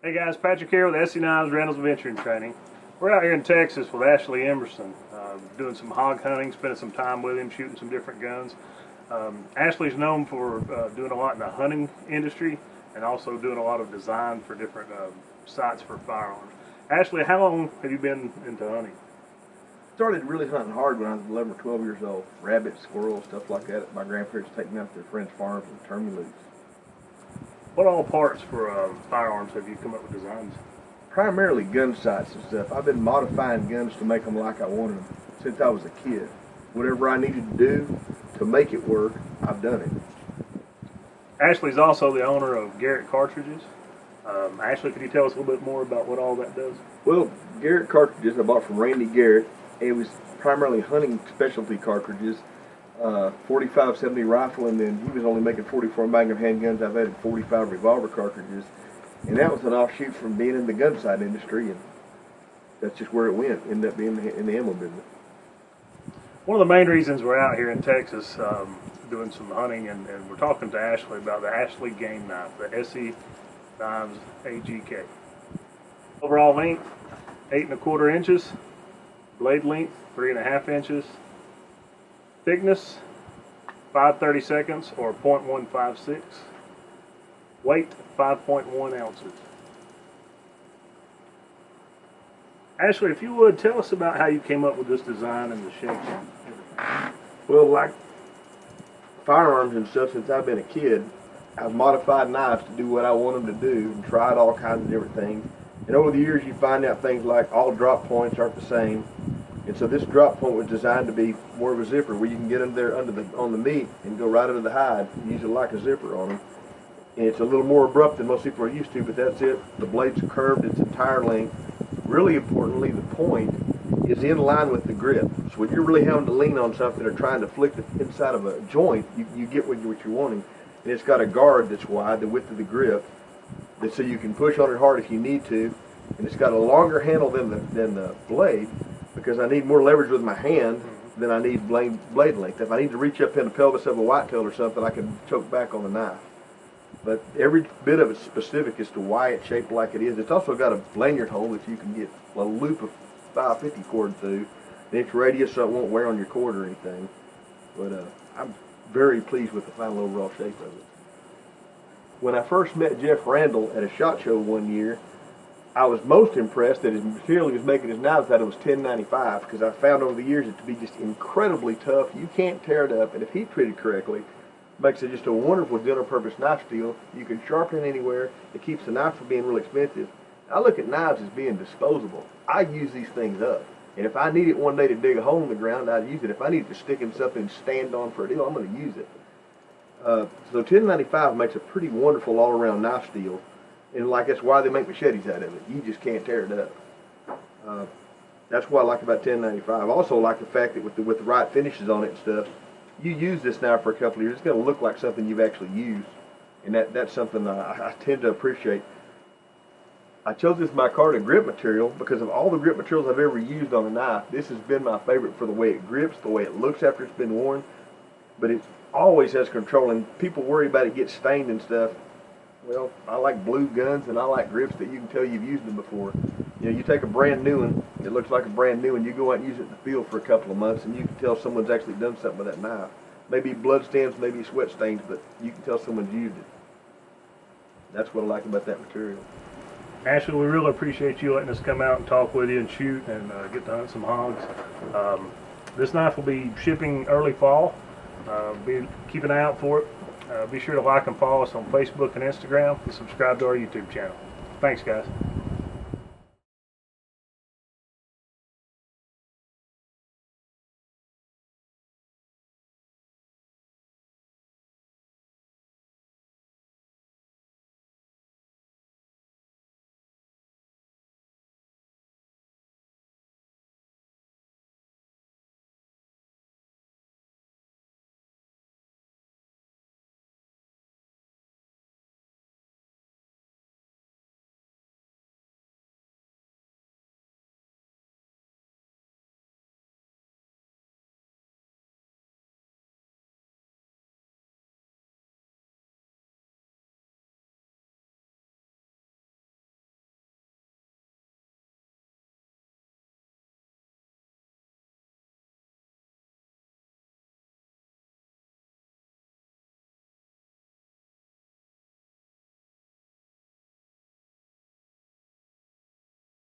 Hey guys, Patrick here with ESEE Knives Rentals Venturing Training. We're out here in Texas with Ashley Emerson, doing some hog hunting, spending some time with him, shooting some different guns. Ashley's known for doing a lot in the hunting industry and also doing a lot of design for different sights for firearms. Ashley, how long have you been into hunting? Started really hunting hard when I was 11 or 12 years old. Rabbits, squirrels, stuff like that. My grandparents take me out to their friends' farms and turn me loose. What all parts for firearms have you come up with designs? Primarily gun sights and stuff. I've been modifying guns to make them like I wanted them since I was a kid. Whatever I needed to do to make it work, I've done it. Ashley's also the owner of Garrett Cartridges. Ashley, could you tell us a little bit more about what all that does? Well, Garrett Cartridges I bought from Randy Garrett. It was primarily hunting specialty cartridges. 45-70 rifle, and then he was only making 44 Magnum handguns. I've added 45 revolver cartridges, and that was an offshoot from being in the gun sight industry, and that's just where it went. Ended up being in the ammo business. One of the main reasons we're out here in Texas doing some hunting, and we're talking to Ashley about the Ashley game knife, the ESEE-AGK. Overall length, 8 1/4 inches. Blade length, 3 1/2 inches. Thickness, 5/32 or 0.156. Weight, 5.1 ounces. Ashley, if you would, tell us about how you came up with this design and the shapes and everything. Well, like firearms and stuff, since I've been a kid, I've modified knives to do what I want them to do and tried all kinds of different things. And over the years, you find out things like all drop points aren't the same. And so this drop point was designed to be more of a zipper, where you can get them there on the meat and go right under the hide and use it like a zipper on them. And it's a little more abrupt than most people are used to, but that's it. The blade's curved its entire length. Really importantly, the point is in line with the grip. So when you're really having to lean on something or trying to flick the inside of a joint, you get what you're wanting. And it's got a guard that's wide, the width of the grip, so you can push on it hard if you need to. And it's got a longer handle than the blade, because I need more leverage with my hand than I need blade length. If I need to reach up in the pelvis of a whitetail or something, I can choke back on the knife. But every bit of it's specific as to why it's shaped like it is. It's also got a lanyard hole that you can get a loop of 550 cord through, an inch radius, so it won't wear on your cord or anything. But I'm very pleased with the final overall shape of it. When I first met Jeff Randall at a SHOT Show one year, I was most impressed that his material he was making his knives out of was 1095, because I found over the years it to be just incredibly tough. You can't tear it up, and if heat treated correctly, it makes it just a wonderful general-purpose knife steel. You can sharpen it anywhere. It keeps the knife from being real expensive. I look at knives as being disposable. I use these things up, and if I need it one day to dig a hole in the ground, I'd use it. If I need to stick in something and stand on for a deal, I'm going to use it. So 1095 makes a pretty wonderful all-around knife steel. And like that's why they make machetes out of it. You just can't tear it up. That's what I like about 1095. I also like the fact that with the right finishes on it and stuff, you use this now for a couple of years, it's going to look like something you've actually used, and that's something I tend to appreciate. I chose this micarta grip material because of all the grip materials I've ever used on a knife. This has been my favorite for the way it grips, the way it looks after it's been worn, but it always has control. And people worry about it gets stained and stuff. Well, I like blue guns, and I like grips that you can tell you've used them before. You know, you take a brand new one, it looks like a brand new one, you go out and use it in the field for a couple of months, and you can tell someone's actually done something with that knife. Maybe blood stains, maybe sweat stains, but you can tell someone's used it. That's what I like about that material. Ashley, we really appreciate you letting us come out and talk with you and shoot and get to hunt some hogs. This knife will be shipping early fall. Keep an eye out for it. Be sure to like and follow us on Facebook and Instagram, and subscribe to our YouTube channel. Thanks, guys.